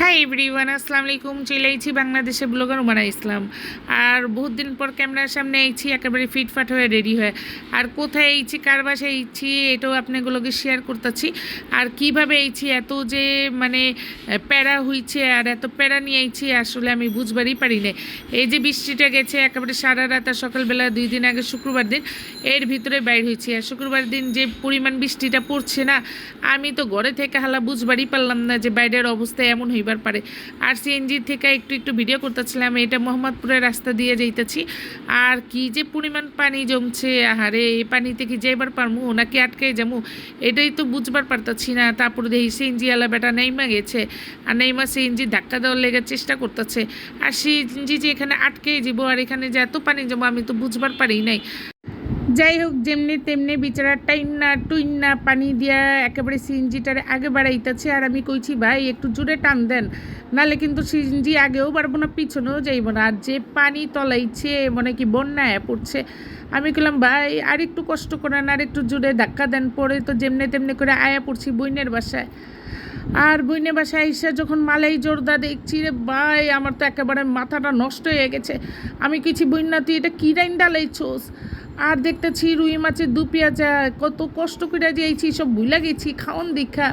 Hi everyone, আসসালামু আলাইকুম। চলে আইছি বাংলাদেশে ব্লগার উমারা ইসলাম। আর বহুত দিন পর ক্যামেরার সামনে আইছি একেবারে ফিটফাট হয়ে রেডি হয়ে। আর কোথায় আইছি, কার বাসায় আইছি, এটাও আপনাগুলোকে শেয়ার করতেছি। আর কিভাবে আইছি, এত যে মানে প্যারা হইছে আর এত প্যারা নিয়ে আইছি আসলে আমি বুঝবারই পারি না। এই যে বৃষ্টিটা গেছে একেবারে সারা রাত আর সকালবেলা 2 দিন আগে শুক্রবার দিন এর ভিতরে বাইর হয়েছি। আর শুক্রবার দিন যে পরিমাণ বৃষ্টিটা পড়ছে না, আমি তো ঘরে থেকে হালা বুঝবারই পারলাম না যে বাইরের অবস্থা এমন হইবার পারে। আর সিএনজি থেকে একটু ভিডিও করতেছিলাম, এটা মোহাম্মদপুরের রাস্তা দিয়ে যাইতেছি। আর কি যে পরিমাণ পানি জমছে, আহারে এই পানিতে কি যাইবার পারমু নাকি আটকে যাবো এটাই তো বুঝবার পারতাছি না। তারপরে দেখি সিএনজি আলা বেটা নেইমা গেছে, আর নেইমা সিএনজি ধাক্কা দেওয়ার লেগে চেষ্টা করতেছে। আর সিএনজি যে এখানে আটকেই যাব, আর এখানে যে এত পানি জমা আমি তো বুঝবার পারি নাই। যাই হোক, যেমনি তেমনি বিচারা টুইন্না পানি দিয়া একেবারে সিএনজিটারে আগে বাড়াইতেছে। আর আমি কইছি ভাই একটু জোরে টান দেন, নাহলে কিন্তু সিএনজি আগেও বাড়বো না পিছনেও যাইব না। আর যে পানি তলাইছে মনে কি বন্যায় পড়ছে। আমি কইলাম ভাই আর একটু কষ্ট করেন, আর একটু জোরে ধাক্কা দেন। পরে তো যেমনি তেমনি করে আয়া পড়ছি বইনের বাসায়। আর বইনের বাসায় এসে যখন মালাই জোরদা দেখছি রে ভাই, আমার তো একেবারে মাথাটা নষ্ট হয়ে গেছে। আমি কিছু বইনা তুই এটা কী রাইন ডালাইছোস। আর দেখতেছি রুই মাছের দু পেঁয়াজা, কত কষ্ট করে দিয়েছি সব ভুলা গেছি খাওন দীক্ষা।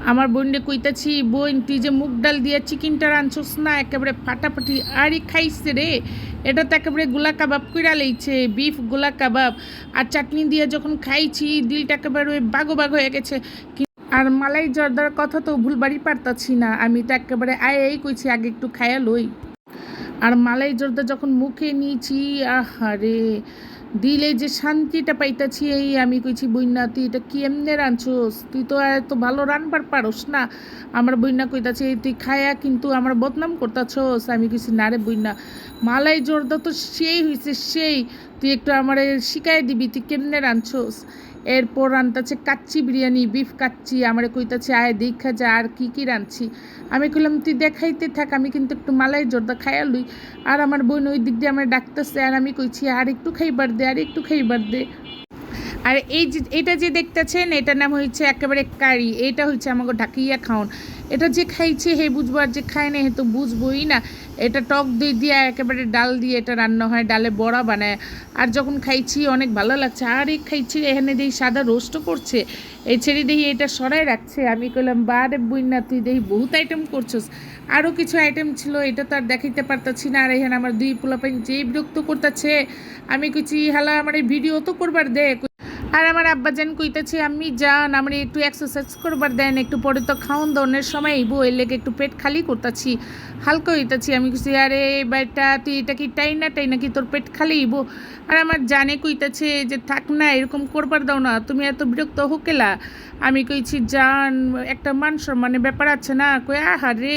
আমার বোনকে কইতাছি, বোন তুই যে মুগ ডাল দিয়ে চিকেনটা রাঁধছস না একেবারে ফাটাফাটি। আরই খাইছে রে, এটা তো একেবারে গোলা কাবাব কইরা লইছে, বিফ গোলা কাবাব। আর চাটনি দিয়ে যখন খাইছি দিলটা একেবারে বাগো বাগ হয়ে গেছে। আর মালাই জর্দার কথা তো ভুলবারই পারতাছি না, আমি তো একেবারে আয়েই কইছি আগে একটু খায়া লই। আর মালাই জর্দা যখন মুখে নিয়েছি, আহারে দিলে যে শান্তিটা পাইতাছি। এই আমি কইছি বইনা তুই এটা কি এমনি রাঁধছোস, তুই তো এত ভালো রান্নার পারোস না। আমার বইনা কইতাছে তুই খায়া কিন্তু আমার বদনাম করতাছোস। আমি কইছি না রে বইনা, মালাই জর্দা তো সেই হয়েছে সেই, তুই একটু আমার শিখাই দিবি তুই কেমনে রাঁধছোস। এরপর রান্তাছে কাচ্চি বিরিয়ানি, বিফ কাচ্চি। আমার কইতাছে আয় দেখা যা আর কি কি রাঁধছি। আমি কইলাম তুই দেখাইতে থাক, আমি কিন্তু একটু মালাই জর্দা খাইয়া লই। আর আমার বোন ওই দিক দিয়ে আমার ডাকতেছে, আর আমি কইছি আর একটু খাইবার দে, আর একটু খাইবার দে। আর এই যে এটা যে দেখতেছেন এটার নাম হচ্ছে একেবারে কারি। এটা হচ্ছে আমাকে ঢাকিয়া খাওন। এটা যে খাইছে হে বুঝবো, আর যে খায় না হে তো বুঝবোই না। এটা টক দই দিয়ে একেবারে ডাল দিয়ে এটা রান্না হয়, ডালে বড়া বানায়। আর যখন খাইছি অনেক ভালো লাগছে। আর এই খাইছি এখানে দেখি সাদা রোস্টও করছে, এই ছেড়ে দেখি এটা সরাই রাখছে। আমি কইলাম বা রে বই না তুই দেখি বহুত আইটেম করছস। আরও কিছু আইটেম ছিল, এটা তো আর দেখাইতে পারতাছি না। আর এখানে আমার 2 পোলাপাইন যেই বিরক্ত করতেছে। আমি কইছি হালা আমার এই ভিডিও তো করবার দে। আর আমার আব্বাজান কইতেছে আমি যান আমার একটু এক্সারসাইজ করবার দেন, একটু পরে তো খাওন দাওনের সময় আইব, এর লেগে একটু পেট খালি করতেছি, হালকা হইতাছি। আমি কইছি আরে বেটা তুই এটা কি টাই নাকি তোর পেট খালি আইব। আর আমার জানে কইতেছে যে থাক না এরকম করবার দাও না, তুমি এত বিরক্ত হোকেলা। আমি কইছি জান একটা মান সম্মানের ব্যাপার আছে না। কই আহারে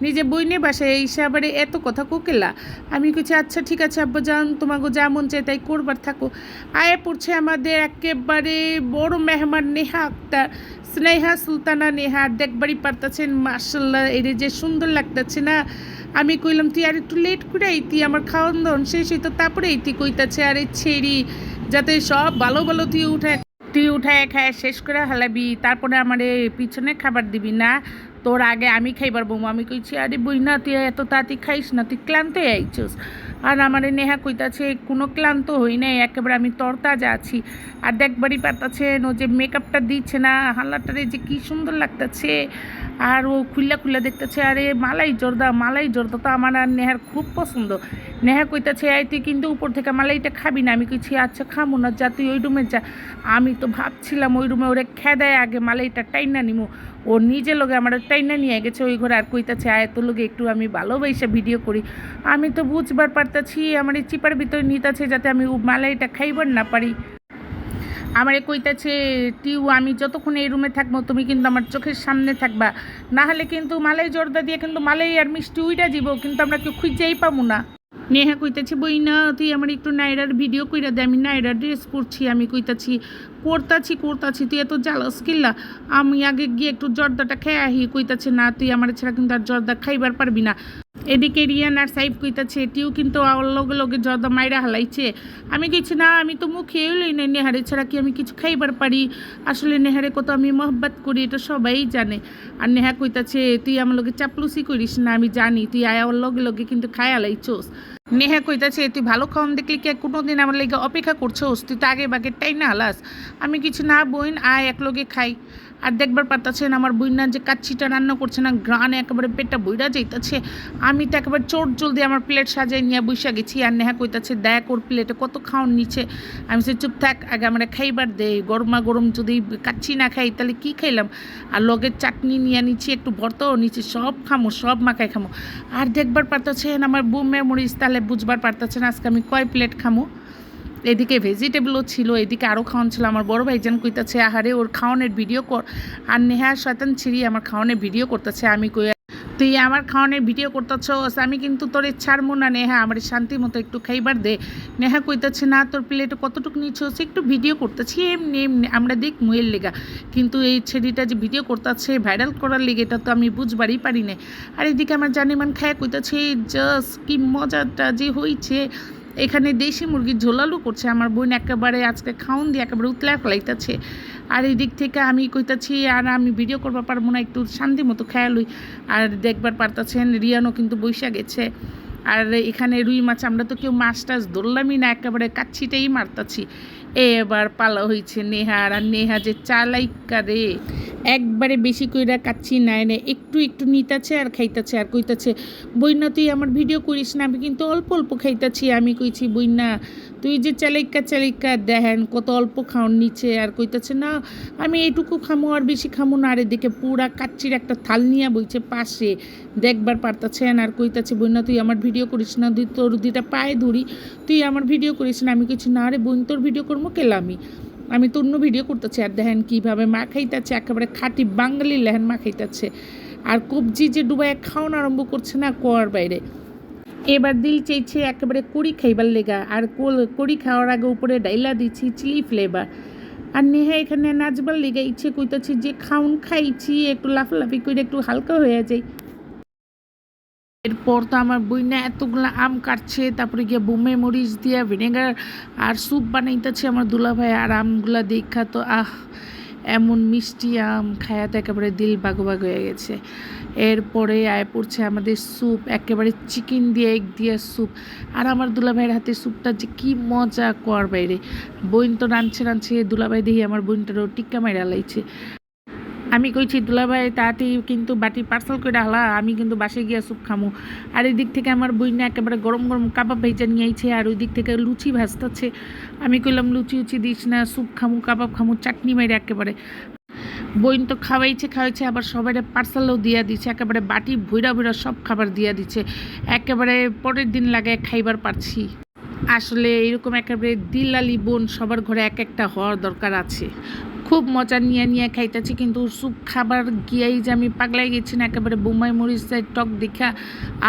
নিজে বইনে বাসায় এই আবার এত কথা কোকেলা। আমি কইছি আচ্ছা ঠিক আছে আব্বা জান, তোমাকে যা মন চায় তাই করবার থাকো। আয়ে পড়ছে আমাদের একেবারে বড় মেহমান নেহা আক্তার, স্নেহা সুলতানা নেহা। দেখবারই পারতেছেন মাশাল্লাহ এর যে সুন্দর লাগতেছে না। আমি কইলাম তুই আর একটু লেট করে আইতি, আমার খাওয়ান দাওন শেষ হইতো তারপরে আইতি। কইতাছে আরে ছেড়ি যাতে সব ভালো ভালো তুই উঠায় খায় শেষ করে হালাবি, তারপরে আমারে পিছনে খাবার দিবি না, তোর আগে আমি খাইবার বমু। আমি কইছি আরে বই না তুই এত তাড়াতাড়ি খাইস না, তুই ক্লান্ত হয়ে আইছস। আর আমার নেহা কইতাছে কোনো ক্লান্ত হই নাই, একেবারে আমি তরতাজা আছি। আর দেখবারই পারতাছেন ও যে মেকআপটা দিচ্ছে না হাল্লাটারে যে কি সুন্দর লাগতেছে। আর ও খুল্লা দেখতেছে। আরে মালাই জর্দা তো আমার আর নেহার খুব পছন্দ। নেহা কইতাছে আই তুই কিন্তু উপর থেকে মালাইটা খাবি না। আমি কইছি আচ্ছা খামো না, যা তুই ওই রুমে যা। আমি তো ভাবছিলাম ওই রুমে ওরে খেদায় আগে মালাইটা টাইনা নিমু, ও নিজে লোকে আমার টাইনা নিয়ে গেছে ওই ঘরে। আর কইতাছে আয় তো লোকে একটু আমি ভালোবাসে ভিডিও করি। আমি তো বুঝবার পারতাছি আমার এই চিপার ভিতরে নিতাছে যাতে আমি মালাইটা খাইবার না পারি। আমারে কইতাছে টিউ আমি যতক্ষণ এই রুমে থাকবো তুমি কিন্তু আমার চোখের সামনে থাকবা, না হলে কিন্তু মালাই জর্দা দিয়ে কিন্তু মালাই আর মিষ্টি উইটা যাব, কিন্তু আমরা কেউ খুঁজেই পাবো না। নেহা কইতাছি বই না তুই আমার একটু নাইরার ভিডিও কইরা দে, আমি নাইরার ড্রেস পরছি। আমি কইতাছি করতাছি তুই এত জ্বালাস কিল্লা, আমি আগে গিয়ে একটু জর্দাটা খেয়ে আহি। কইতাছে না তুই আমার ছাড়া কিন্তু আর জর্দা খাইবার পারবি না। এদিকে রিয়ান আর সাইফ কইতাছে এটিও কিন্তু লগে লগে জর্দা মাইরা হালাইছে। আমি কিছু না, আমি তো মুখ খেয়েই নাই, নেহারে ছাড়া কি আমি কিছু খাইবার পারি? আসলে নেহারে কত আমি মহব্বত করি এটা সবাই জানে। আর নেহা কইতাছে তুই আমার লগে চাপলুসি করিস না, আমি জানি তুই আয়া ওর লগে লগে কিন্তু খাই হালাইছোস। নেহা কইতাছে তুই ভালো খাওয়ান দেখলি কি কোনোদিন আমার লেগে অপেক্ষা করছোস? তুই তো আগে বাগের টাই না হালাস। আমি কিছু না বইন আয় এক লগে খাই। আর দেখবার পারতাছেন আমার বইনা যে কাচ্চিটা রান্না করছে না, গ্রানে একেবারে পেটটা বইরা যাইতাছে। আমি তো একেবারে চোট জলদি আমার প্লেট সাজাই নিয়ে বইসা গেছি। আর নেহা কইতাছে দেখ ওর প্লেটে কত খাওয়ান নিচে। আমি সে চুপ থাক, আগে আমরা খাইবার দে। গরমা গরম যদি কাচ্চি না খাই তাহলে কি খাইলাম? আর লগের চাটনি নিয়ে নিচ্ছি, একটু ভর্তাও নিচ্ছি, সব খামো, সব মাখাই খামো। আর দেখবার পারতাছেন আমার বুম মেমোরিজ, তাহলে বুঝবার পারতাছেন আজকে আমি কয় প্লেট খামো। এদিকে ভেজিটেবলও ছিল, এদিকে আরও খাওয়ান ছিল। আমার বড় ভাইজান কইতাছে আহারে ওর খাওয়ানোর ভিডিও কর। আর নেহা শয়তান ছিঁড়ি আমার খাওয়ানোর ভিডিও করতেছে। আমি কই তুই আমার খাওয়ানোর ভিডিও করতেছস, আমি কিন্তু তোর ছাড়বো না নেহা, আমার শান্তি মতো একটু খাইবার দে। নেহা কইতাছে না তোর প্লেটে কতটুকু নিচ্ছস, একটু ভিডিও করতেছি এমনি এমনি আমরা দেখ মুয়ের লেগা। কিন্তু এই ছেলেটা যে ভিডিও করতেছে ভাইরাল করার লেগে এটা তো আমি বুঝবারই পারি না। আর এদিকে আমার জানিমান খায়া কইতাছে জাস্ট কি মজাটা যে হয়েছে। এখানে দেশি মুরগির ঝোলালু করছে আমার বোন, একেবারে আজকে খাওন দিয়ে একেবারে উতলা ফেলাইতেছে। আর এই দিক থেকে আমি কইতাছি আর আমি ভিডিও করবার পারবো না, একটু শান্তি মতো খেয়ালুই। আর দেখবার পারতাছেন রিয়ানও কিন্তু বৈশা গেছে। আর এখানে রুই মাছ আমরা তো কেউ মাছ টাছ ধরলামই না, একেবারে কাচ্ছিটাই মারতাছি। এবার পালা হয়েছে নেহার। আর নেহা যে চালাইকা রে, একবারে বেশি কইরা কাচ্ছি নাই নে, একটু একটু নিতাছে আর খাইতাছে। আর কইতাছে বইনা তুই আমার ভিডিও করিস না, আমি কিন্তু অল্প অল্প খাইতাছি। আমি কইছি বইনা তুই যে চালাইকা দেখেন কত অল্প খাওয়ার নিচে। আর কইতাছে না আমি এইটুকু খামো আর বেশি খামো না। আর এদিকে পুরা কাচ্চির একটা থাল নিয়ে বইছে পাশে, দেখবার পারতাছেন। আর কইতাছে বইনা তুই আমার ভিডিও করিস না, তুই তোর দুইটা পায়ে ধরি, তুই আমার ভিডিও করিস না। আমি কিছু না রে বোন তোর ভিডিও করবো আমি তো অন্য ভিডিও করতেছি। আর দেখেন কীভাবে মা খাইতেছে, একেবারে খাঁটি বাঙালি লেহেন মা খাইতেছে। আর কবজি যে ডুবায় খাওয়ানো আরম্ভ করছে না কোয়ার বাইরে। এবার দিল চেয়েছে একেবারে কড়ি খাইবার লেগা। আর কড়ি খাওয়ার আগে উপরে ডাইলা দিচ্ছি চিলি ফ্লেভার। আর নেহা এখানে নাচবার লেগে ইচ্ছে কইতাছি যে খাউন খাইছি একটু লাফালাফি করে একটু হালকা হয়ে যায়। এরপর তো আমার বইনা এতগুলো আম কাটছে, তারপরে গিয়ে বোমে মরিচ দিয়ে ভিনেগার আর স্যুপ বানাইতেছে আমার দুলাভাই। আর আমগুলা দেখা তো এমন মিষ্টি আম খায়া তো একেবারে দিল বাগ হয়ে গেছে। এরপরে আয় পড়ছে আমাদের স্যুপ, একেবারে চিকেন দিয়ে এগ দিয়ে স্যুপ। আর আমার দুলাভাইয়ের হাতে স্যুপটা যে কি মজা কর বাইরে। বইন তো রাঁধছে দুলাভাই দেখি আমার বইনটারও টিক্কা মাইরা লাইছে। আমি কইছি দুলাভাই তাটি কিন্তু বাটি পার্সেল করে হালা, আমি কিন্তু বাসায় গিয়া স্যুপ খামু। আর এই দিক থেকে আমার বইনা একেবারে গরম গরম কাবাব ভেজা নিয়ে আইছে। আর ওই দিক থেকে লুচি ভাজতেছে। আমি কইলাম লুচি উচি দিস না, স্যুপ খামু কাবাব খামু চাটনি মাইরে একেবারে। বইন তো খাওয়াইছে আবার সবাই পার্সেলও দিয়া দিচ্ছে, একেবারে বাটি ভুইরা সব খাবার দিয়া দিচ্ছে। একেবারে পরের দিন লাগায় খাইবার পারছি। আসলে এরকম একেবারে দিলালি বোন সবার ঘরে এক একটা হওয়ার দরকার আছে। খুব মজা নিয়ে খাইতেছি, কিন্তু স্যুপ খাবার গিয়াই যে আমি পাগলাই গেছি না, একেবারে বোম্বাই মরিচের টক দেখা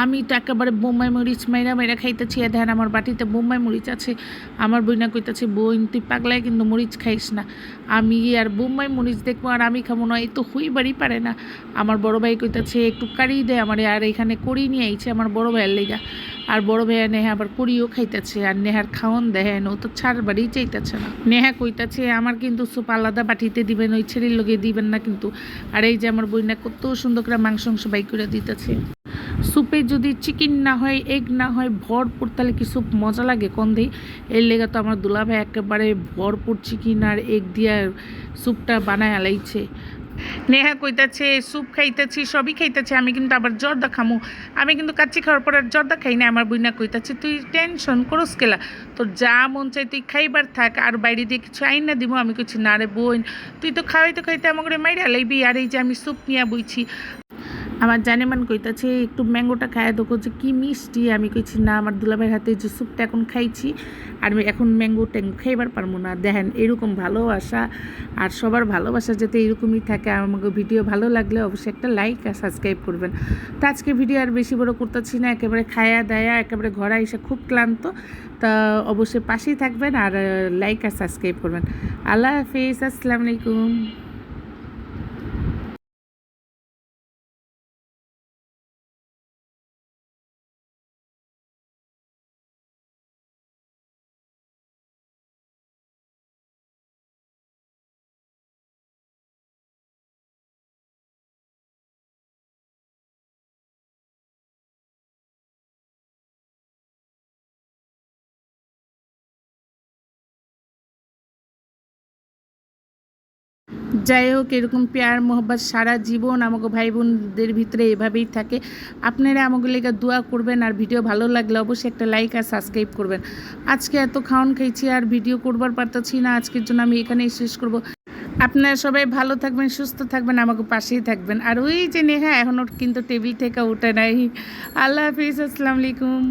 আমি তো একেবারে বোম্বাই মরিচ মাইরা খাইতেছি। দেখেন আমার বাটিতে বোম্বাই মরিচ আছে। আমার বইনা কইতাছে বোন তুই পাগলাই কিন্তু মরিচ খাইস না। আমি আর বোম্বাই মরিচ দেখবো আর আমি খাবো না, এই তো হইবারই পারে না। আমার বড় ভাই কইতাছে একটু কারি দেয় আমারে। আর এখানে করি নিয়ে আইছে আমার বড় ভাইয়ের লেগা। আর বড় ভাইয়া নেহা আবার করিও খাইতেছে। আর নেহার খাওয়ান দেখেন ও তো ছাড়বারই চাইতেছে না। নেহা কইতাছে আমার কিন্তু স্যুপ আলাদা বাটিতে দিবেন, ওই ছেড়ির লগে দিবেন না কিন্তু। আর এই যে আমার বইনা কত সুন্দর করে মাংস বাই করে দিতেছে। স্যুপে যদি চিকেন না হয় এগ না হয় ভরপুর, তাহলে কি স্যুপ মজা লাগে কোন দিই। এর লেগে তো আমার দুলাভাই একেবারে ভরপুর চিকেন আর এগ দিয়ে স্যুপটা বানায় আলাইছে। নেহা কইতাছে স্যুপ খাইতেছি সবই খাইতেছে, আমি কিন্তু আবার জর্দা খামু। আমি কিন্তু কাচ্চি খাওয়ার পর আর জর্দা খাই না। আমার বইনা কইতাছে তুই টেনশন করস কেলা, তোর যা মন চাই তুই খাইবার থাক, আর বাইরে দিয়ে কিছু আইন না দিব। আমি কইছি না রে বোন তুই তো খাইতে আমাকে মাইরা লাইবি। আর এই যে আমি স্যুপ নিয়ে বইছি। আমার জানেমান কইতাছে একটু ম্যাঙ্গোটা খায় দেখো যে কী মিষ্টি। আমি কইছি না, আমার দুলাভাইয়ের হাতে যে স্যুপটা এখন খাইছি আর আমি এখন ম্যাঙ্গো ট্যাঙ্গো খাইবার পারবো না। দেখেন এরকম ভালোবাসা, আর সবার ভালোবাসা যাতে এরকমই থাকে। আমাকে ভিডিও ভালো লাগলে অবশ্যই একটা লাইক আর সাবস্ক্রাইব করবেন। তো আজকে ভিডিও আর বেশি বড় করতেছি না, একেবারে খায়া দায়া একেবারে ঘরে এসে খুব ক্লান্ত। তা অবশ্যই পাশেই থাকবেন আর লাইক আর সাবস্ক্রাইব করবেন। আল্লাহ হাফিজ, আসসালামু আলাইকুম। যাই হোক, এরকম প্যার মোহব্বত সারা জীবন আমাকে ভাই বোনদের ভিতরে এভাবেই থাকে। আপনারা আমাকে লেগে দোয়া করবেন, আর ভিডিও ভালো লাগলে অবশ্যই একটা লাইক আর সাবস্ক্রাইব করবেন। আজকে এত খাওয়ান খাইছি আর ভিডিও করবার পারতেছি না, আজকের জন্য আমি এখানেই শেষ করব। আপনারা সবাই ভালো থাকবেন, সুস্থ থাকবেন, আমাকে পাশেই থাকবেন। আর ওই যে নেহা এখনও কিন্তু টেবিল থেকে উঠে নাই। আল্লাহ হাফিজ, আসসালামু আলাইকুম।